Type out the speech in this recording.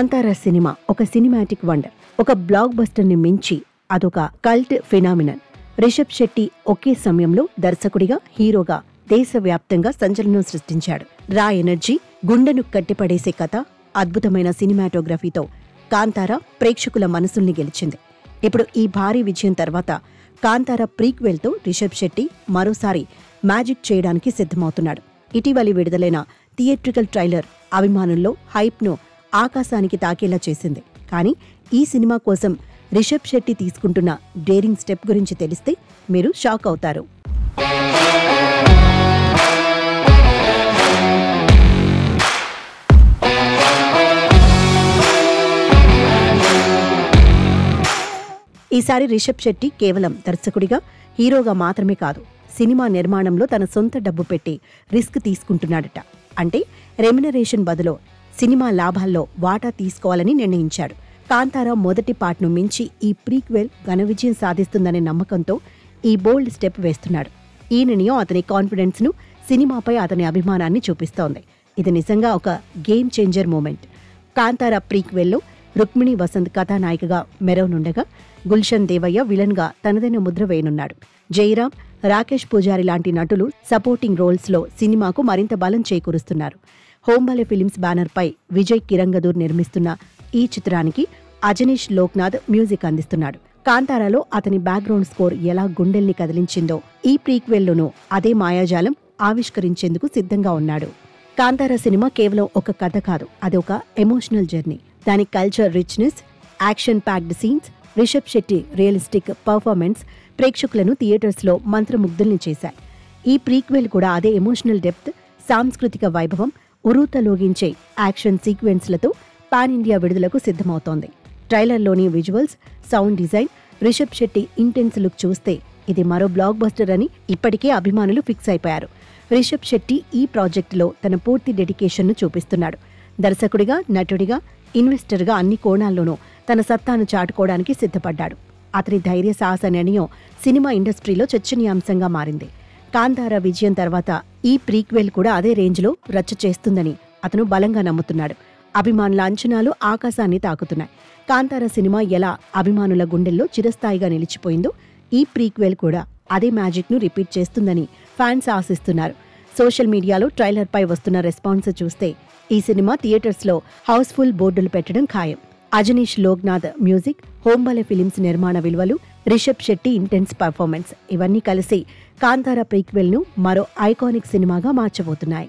Kantara cinema ఒక cinematic wonder, ఒక black బస్టర్ని మించి అదొక కల్ట్ ఫినామినన్. రిషబ్ శెట్టి ఒకే సమయంలో దర్శకుడిగా, హీరోగా దేశవ్యాప్తంగా సంచలనం సృష్టించాడు. రా ఎనర్జీ, గుండెను కట్టిపడేసే కథ, అద్భుతమైన సినిమాటోగ్రఫీతో కాంతారా ప్రేక్షకుల మనసుల్ని గెలిచింది. ఇప్పుడు ఈ భారీ విజయం తర్వాత కాంతారా ప్రీక్వెల్తో రిషబ్ శెట్టి మరోసారి మ్యాజిక్ చేయడానికి సిద్ధమవుతున్నాడు. ఇటీవలి విడుదలైన థియేట్రికల్ ట్రైలర్ అభిమానుల్లో హైప్ను ఆకాశానికి తాకేలా చేసింది. కానీ ఈ సినిమా కోసం రిషబ్ శెట్టి తీసుకుంటున్న డేరింగ్ స్టెప్ గురించి తెలిస్తే మీరు షాక్ అవుతారు. ఈసారి రిషబ్ శెట్టి కేవలం దర్శకుడిగా, హీరోగా మాత్రమే కాదు, సినిమా నిర్మాణంలో తన సొంత డబ్బు పెట్టి రిస్క్ తీసుకుంటున్నాడట. అంటే రెమ్యునరేషన్ బదులు సినిమా లాభాల్లో వాటా తీసుకోవాలని నిర్ణయించాడు. కాంతారా మొదటి పార్ట్ను మించి ఈ ప్రీక్వెల్ ఘన విజయం సాధిస్తుందనే నమ్మకంతో ఈ బోల్డ్ స్టెప్ వేస్తున్నాడు. ఈ నిర్ణయం అతని కాన్ఫిడెన్స్ను, సినిమాపై అతని అభిమానాన్ని చూపిస్తోంది. ఇది నిజంగా ఒక గేమ్ చేంజర్ మూమెంట్. కాంతారా ప్రీక్వెల్లో రుక్మిణి వసంత్ కథానాయికగా మెరవనుండగా, గుల్షన్ దేవయ్య విలన్గా తనదైన ముద్ర వేయనున్నాడు. జయరాం, రాకేష్ పూజారి లాంటి నటులు సపోర్టింగ్ రోల్స్లో సినిమాకు మరింత బలం చేకూరుస్తున్నారు. హోంబలే ఫిలిమ్స్ బ్యానర్పై విజయ్ కిరంగదూర్ నిర్మిస్తున్న ఈ చిత్రానికి అజనీష్ లోక్నాథ్ మ్యూజిక్ అందిస్తున్నాడు. కాంతారాలో అతని బ్యాక్గ్రౌండ్ స్కోర్ ఎలా గుండెల్ని కదిలించిందో ఈ ప్రీక్వెల్లోనూ అదే మాయాజాలం ఆవిష్కరించేందుకు సిద్ధంగా ఉన్నాడు. కాంతారా సినిమా కేవలం ఒక కథ కాదు, అది ఒక ఎమోషనల్ జర్నీ. దాని culture richness, action packed scenes, Rishab Shetty realistic performance ప్రేక్షకులను థియేటర్స్లో మంత్రముగ్ధుల్ని చేశాయి. ఈ ప్రీక్వెల్ కూడా అదే ఎమోషనల్ డెప్త్, సాంస్కృతిక వైభవం, ఉరూతలోగించే యాక్షన్ సీక్వెన్స్లతో పాన్ ఇండియా విడుదలకు సిద్ధమవుతోంది. ట్రైలర్లోని visuals, sound design, Rishab Shetty intense look చూస్తే ఇది మరో బ్లాక్ బస్టర్ అని ఇప్పటికే అభిమానులు ఫిక్స్ అయిపోయారు. రిషబ్ శెట్టి ఈ ప్రాజెక్టులో తన పూర్తి డెడికేషన్ను చూపిస్తున్నాడు. దర్శకుడిగా, నటుడిగా, ఇన్వెస్టర్గా అన్ని కోణాల్లోనూ తన సత్తాను చాటుకోవడానికి సిద్ధపడ్డాడు. అతని ధైర్య సాహస నిర్ణయం సినిమా ఇండస్ట్రీలో చర్చనీయాంశంగా మారింది. కాంతారా విజయం తర్వాత ఈ ప్రీక్వెల్ కూడా అదే రేంజ్లో రచ్చ చేస్తుందని అతను బలంగా నమ్ముతున్నాడు. అభిమానుల అంచనాలు ఆకాశాన్ని తాకుతున్నాయి. కాంతారా సినిమా ఎలా అభిమానుల గుండెల్లో చిరస్థాయిగా నిలిచిపోయిందో ఈ ప్రీక్వెల్ కూడా అదే మ్యాజిక్ను రిపీట్ చేస్తుందని ఫ్యాన్స్ ఆశిస్తున్నారు. సోషల్ మీడియాలో ట్రైలర్పై వస్తున్న రెస్పాన్స్ చూస్తే ఈ సినిమా థియేటర్స్లో హౌస్ఫుల్ బోర్డులు పెట్టడం ఖాయం. అజనీష్ లోక్నాథ్ మ్యూజిక్, హోంబలే ఫిలిమ్స్ నిర్మాణ విలువలు, రిషబ్ శెట్టి ఇంటెన్స్ పర్ఫార్మెన్స్ ఇవన్నీ కలిసి కాంతారా ప్రీక్వెల్ను మరో ఐకానిక్ సినిమాగా మార్చబోతున్నాయి.